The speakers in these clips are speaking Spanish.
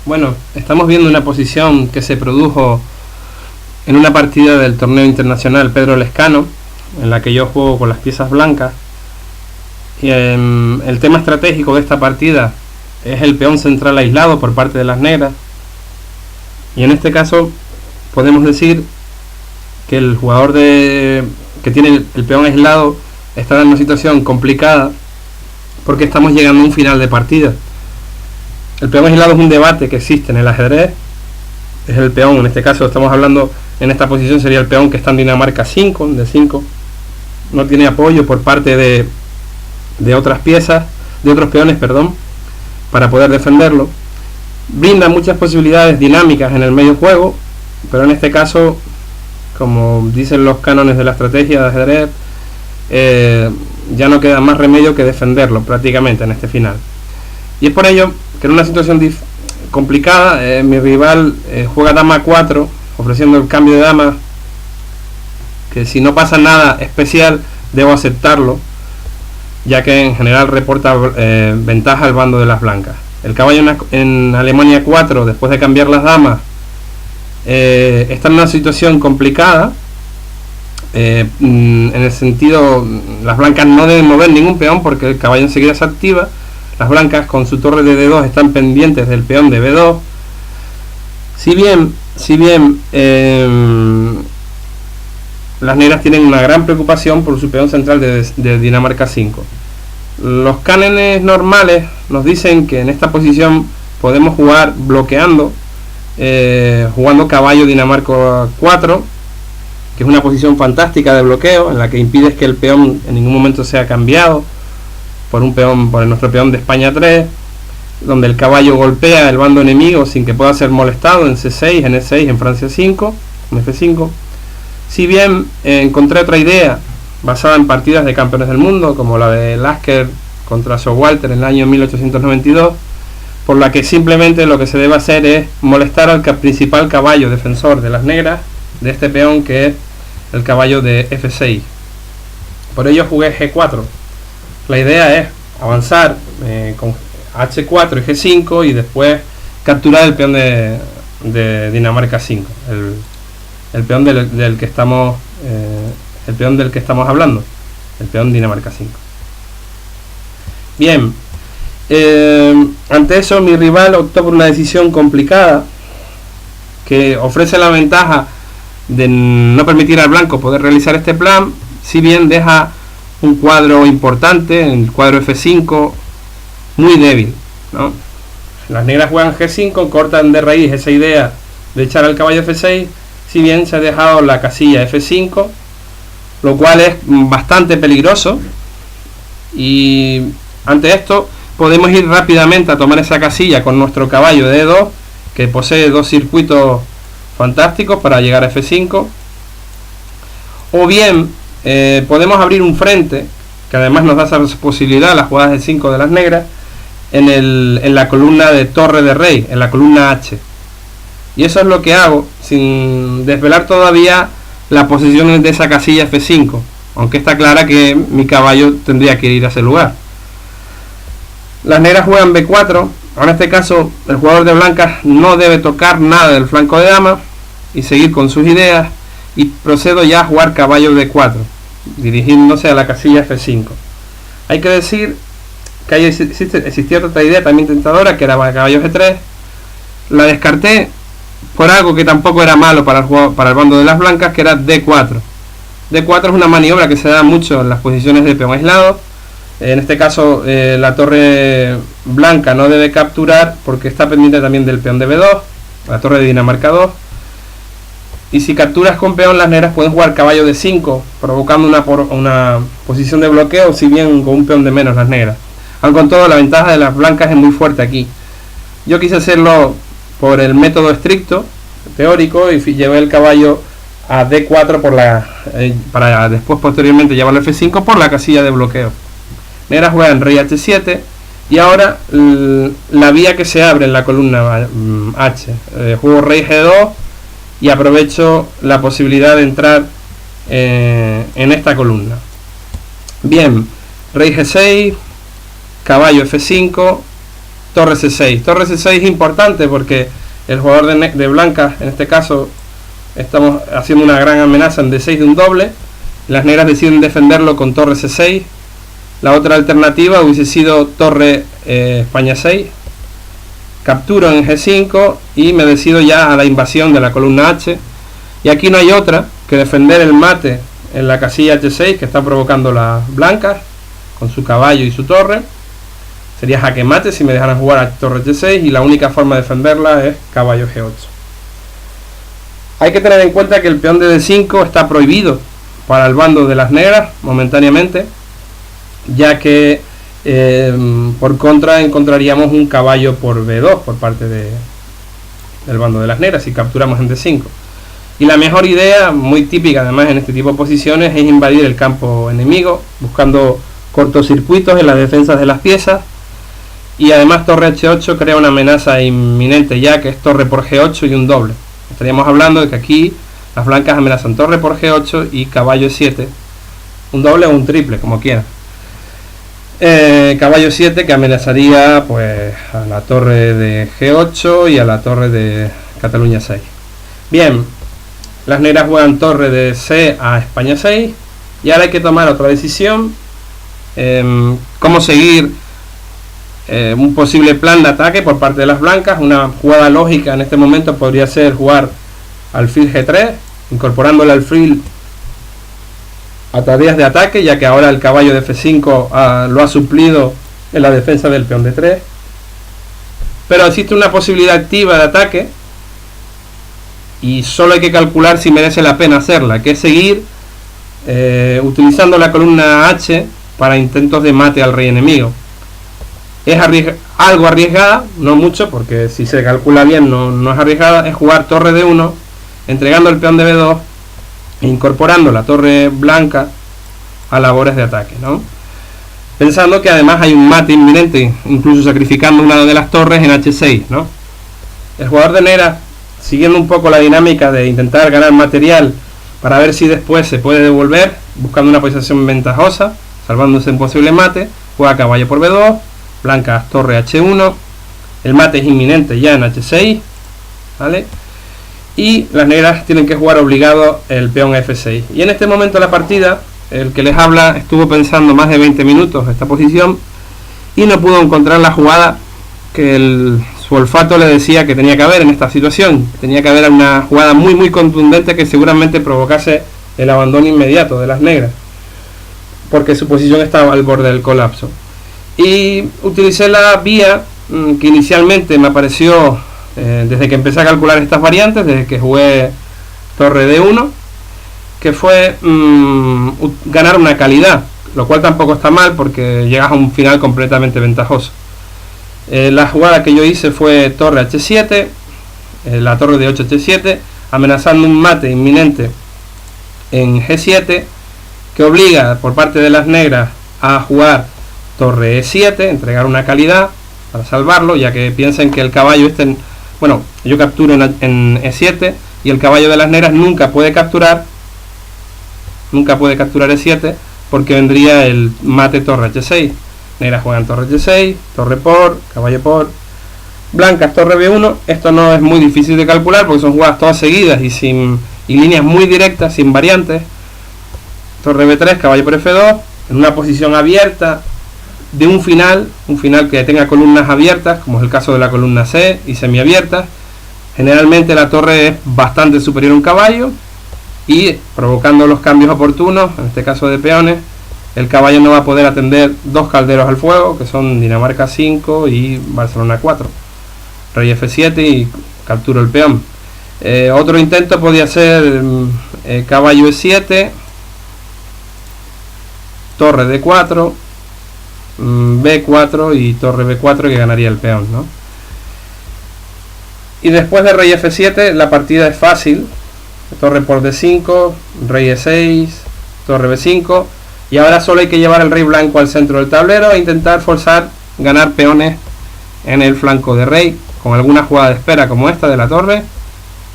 Bueno, estamos viendo una posición que se produjo en una partida del torneo internacional Pedro Lescano, en la que yo juego con las piezas blancas. Y el tema estratégico de esta partida es el peón central aislado por parte de las negras. Y en este caso podemos decir que el jugador que tiene el peón aislado está en una situación complicada porque estamos llegando a un final de partida. El peón aislado es un debate que existe en el ajedrez. Es el peón, en este caso estamos hablando, en esta posición sería el peón que está en Dinamarca 5, de 5. No tiene apoyo por parte de otras piezas, de otros peones, perdón, para poder defenderlo. Brinda muchas posibilidades dinámicas en el medio juego, pero en este caso, como dicen los cánones de la estrategia de ajedrez, ya no queda más remedio que defenderlo prácticamente en este final. Y es por ello que en una situación complicada, mi rival juega dama 4, ofreciendo el cambio de dama, que si no pasa nada especial debo aceptarlo, ya que en general reporta ventaja al bando de las blancas. El caballo en Alemania 4, después de cambiar las damas, está en una situación complicada, en el sentido, las blancas no deben mover ningún peón porque el caballo enseguida se activa. Las blancas con su torre de D2 están pendientes del peón de B2. Si bien las negras tienen una gran preocupación por su peón central de Dinamarca 5. Los cánones normales nos dicen que en esta posición podemos jugar bloqueando, jugando caballo Dinamarca 4, que es una posición fantástica de bloqueo en la que impides que el peón en ningún momento sea cambiado por nuestro peón de España 3, donde el caballo golpea el bando enemigo sin que pueda ser molestado en C6, en E6, en Francia 5, en F5. Si bien encontré otra idea basada en partidas de campeones del mundo, como la de Lasker contra Showalter en el año 1892, por la que simplemente lo que se debe hacer es molestar al principal caballo defensor de las negras, de este peón, que es el caballo de F6. Por ello jugué G4. La idea es avanzar con H4 y G5 y después capturar el peón de Dinamarca 5, el peón del que estamos hablando, el peón Dinamarca 5. Bien, ante eso mi rival optó por una decisión complicada que ofrece la ventaja de no permitir al blanco poder realizar este plan, si bien deja un cuadro importante, el cuadro F5, muy débil, ¿no? Las negras juegan G5, cortan de raíz esa idea de echar al caballo F6, si bien se ha dejado la casilla F5, lo cual es bastante peligroso, y ante esto podemos ir rápidamente a tomar esa casilla con nuestro caballo de E2, que posee dos circuitos fantásticos para llegar a F5, o bien podemos abrir un frente que además nos da esa posibilidad, las jugadas de 5 de las negras, en la columna de torre de rey, en la columna H. Y eso es lo que hago, sin desvelar todavía la posición de esa casilla F5, aunque está clara que mi caballo tendría que ir a ese lugar. Las negras juegan B4. En este caso el jugador de blancas no debe tocar nada del flanco de dama y seguir con sus ideas, y procedo ya a jugar caballo D4, dirigiéndose a la casilla F5. Hay que decir que ahí existía otra idea también tentadora, que era caballo G3. La descarté por algo que tampoco era malo para el bando de las blancas, que era D4. D4 es una maniobra que se da mucho en las posiciones de peón aislado. En este caso la torre blanca no debe capturar porque está pendiente también del peón de B2, la torre de Dinamarca 2. Y si capturas con peón, las negras pueden jugar caballo de 5, provocando una posición de bloqueo, si bien con un peón de menos las negras. Aunque con todo, la ventaja de las blancas es muy fuerte aquí. Yo quise hacerlo por el método estricto, teórico, y llevé el caballo a D4 para después posteriormente llevarlo a F5 por la casilla de bloqueo. Negras juegan rey H7 y ahora la vía que se abre en la columna H. Juego rey G2 y aprovecho la posibilidad de entrar en esta columna. Bien, rey G6, caballo F5, torre C6. Torre C6 es importante porque el jugador de blancas, en este caso, estamos haciendo una gran amenaza en D6 de un doble. Las negras deciden defenderlo con torre C6. La otra alternativa hubiese sido torre España 6. Capturo en G5 y me decido ya a la invasión de la columna H. Y aquí no hay otra que defender el mate en la casilla H6 que está provocando las blancas con su caballo y su torre. Sería jaque mate si me dejaran jugar a torre H6 y la única forma de defenderla es caballo G8. Hay que tener en cuenta que el peón de D5 está prohibido para el bando de las negras momentáneamente, ya que por contra encontraríamos un caballo por B2 por parte del bando de las negras si capturamos en D5. Y la mejor idea, muy típica además en este tipo de posiciones, es invadir el campo enemigo buscando cortocircuitos en las defensas de las piezas. Y además torre H8 crea una amenaza inminente ya, que es torre por G8 y un doble. Estaríamos hablando de que aquí las blancas amenazan torre por G8 y caballo E7, un doble o un triple, como quieran. Caballo 7 que amenazaría pues a la torre de G8 y a la torre de Cataluña 6. Bien, las negras juegan torre de C a España 6 y ahora hay que tomar otra decisión, cómo seguir un posible plan de ataque por parte de las blancas. Una jugada lógica en este momento podría ser jugar alfil G3, incorporando el alfil a tareas de ataque, ya que ahora el caballo de F5 lo ha suplido en la defensa del peón de 3. Pero existe una posibilidad activa de ataque y solo hay que calcular si merece la pena hacerla, que es seguir utilizando la columna H para intentos de mate al rey enemigo. Es algo arriesgada, no mucho, porque si se calcula bien no es arriesgada. Es jugar torre de 1, entregando el peón de B2 e incorporando la torre blanca a labores de ataque, ¿no? Pensando que además hay un mate inminente, incluso sacrificando una de las torres en H6, ¿no? El jugador de negra, siguiendo un poco la dinámica de intentar ganar material para ver si después se puede devolver, buscando una posición ventajosa, salvándose un posible mate, juega caballo por B2, blancas torre H1, el mate es inminente ya en H6, ¿vale? Y las negras tienen que jugar obligado el peón F6. Y en este momento de la partida, el que les habla estuvo pensando más de 20 minutos esta posición y no pudo encontrar la jugada que su olfato le decía que tenía que haber en esta situación. Tenía que haber una jugada muy contundente que seguramente provocase el abandono inmediato de las negras, porque su posición estaba al borde del colapso. Y utilicé la vía que inicialmente me apareció desde que empecé a calcular estas variantes, desde que jugué torre D1, que fue ganar una calidad, lo cual tampoco está mal porque llegas a un final completamente ventajoso. La jugada que yo hice fue torre H7, la torre de 8 H7, amenazando un mate inminente en G7, que obliga por parte de las negras a jugar torre E7, entregar una calidad para salvarlo, ya que piensen que el caballo bueno, yo capturo en E7 y el caballo de las negras nunca puede capturar E7 porque vendría el mate torre H6. Negras juegan torre H6, torre por, caballo por, blancas torre B1. Esto no es muy difícil de calcular porque son jugadas todas seguidas y líneas muy directas, sin variantes. Torre B3, caballo por F2, en una posición abierta de un final que tenga columnas abiertas, como es el caso de la columna C, y semiabiertas. Generalmente la torre es bastante superior a un caballo y provocando los cambios oportunos, en este caso de peones, el caballo no va a poder atender dos calderos al fuego, que son Dinamarca 5 y Barcelona 4. Rey F7 y capturo el peón. Otro intento podría ser caballo E7, torre D4, B4 y torre B4, que ganaría el peón, ¿no? Y después de rey F7 la partida es fácil. Torre por D5, rey E6, torre B5, y ahora solo hay que llevar el rey blanco al centro del tablero e intentar forzar ganar peones en el flanco de rey con alguna jugada de espera como esta de la torre,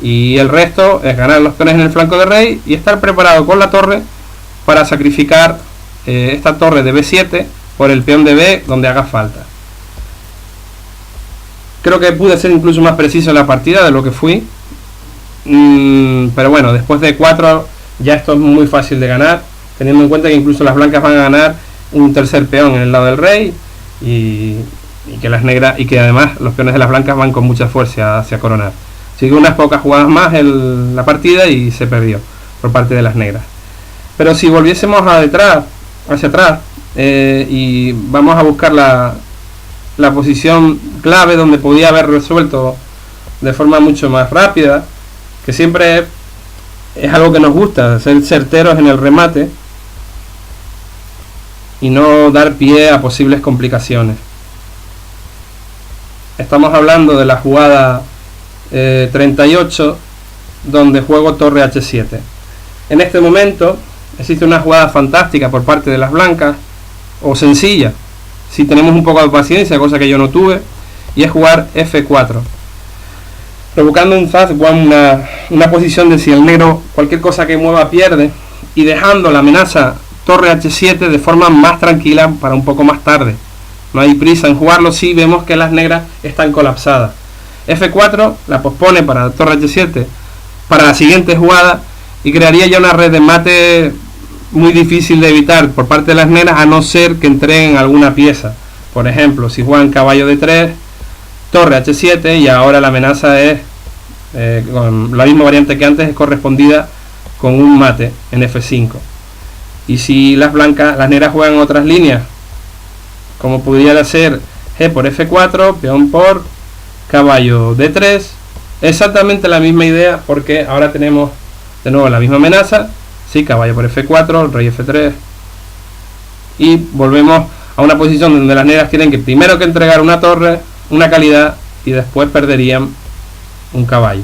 y el resto es ganar los peones en el flanco de rey y estar preparado con la torre para sacrificar esta torre de B7 por el peón de B donde haga falta. Creo que pude ser incluso más preciso en la partida de lo que fui. Pero bueno, después de 4 ya esto es muy fácil de ganar, teniendo en cuenta que incluso las blancas van a ganar un tercer peón en el lado del rey y que las negras, y que además los peones de las blancas van con mucha fuerza hacia coronar. Siguió unas pocas jugadas más la partida y se perdió por parte de las negras. Pero si volviésemos hacia atrás y vamos a buscar la posición clave donde podía haber resuelto de forma mucho más rápida, que siempre es algo que nos gusta, ser certeros en el remate y no dar pie a posibles complicaciones. Estamos hablando de la jugada 38, donde juego torre h7. En este momento existe una jugada fantástica por parte de las blancas, o sencilla si tenemos un poco de paciencia, cosa que yo no tuve, y es jugar f4, provocando un una posición de si el negro cualquier cosa que mueva pierde, y dejando la amenaza torre h7 de forma más tranquila para un poco más tarde. No hay prisa en jugarlo si vemos que las negras están colapsadas. f4 la pospone para torre h7 para la siguiente jugada y crearía ya una red de mate muy difícil de evitar por parte de las negras, a no ser que entreguen alguna pieza. Por ejemplo, si juegan caballo d3, torre h7, y ahora la amenaza es con la misma variante que antes, es correspondida con un mate en f5. Y si las negras juegan otras líneas, como pudiera ser g por f4, peón por caballo d3, exactamente la misma idea, porque ahora tenemos de nuevo la misma amenaza, sí, caballo por f4, rey f3, y volvemos a una posición donde las negras tienen que primero que entregar una torre, una calidad, y después perderían un caballo.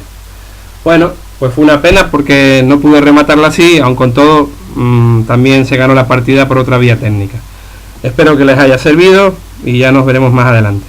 Bueno, pues fue una pena porque no pude rematarla así, aun con todo también se ganó la partida por otra vía técnica. Espero que les haya servido y ya nos veremos más adelante.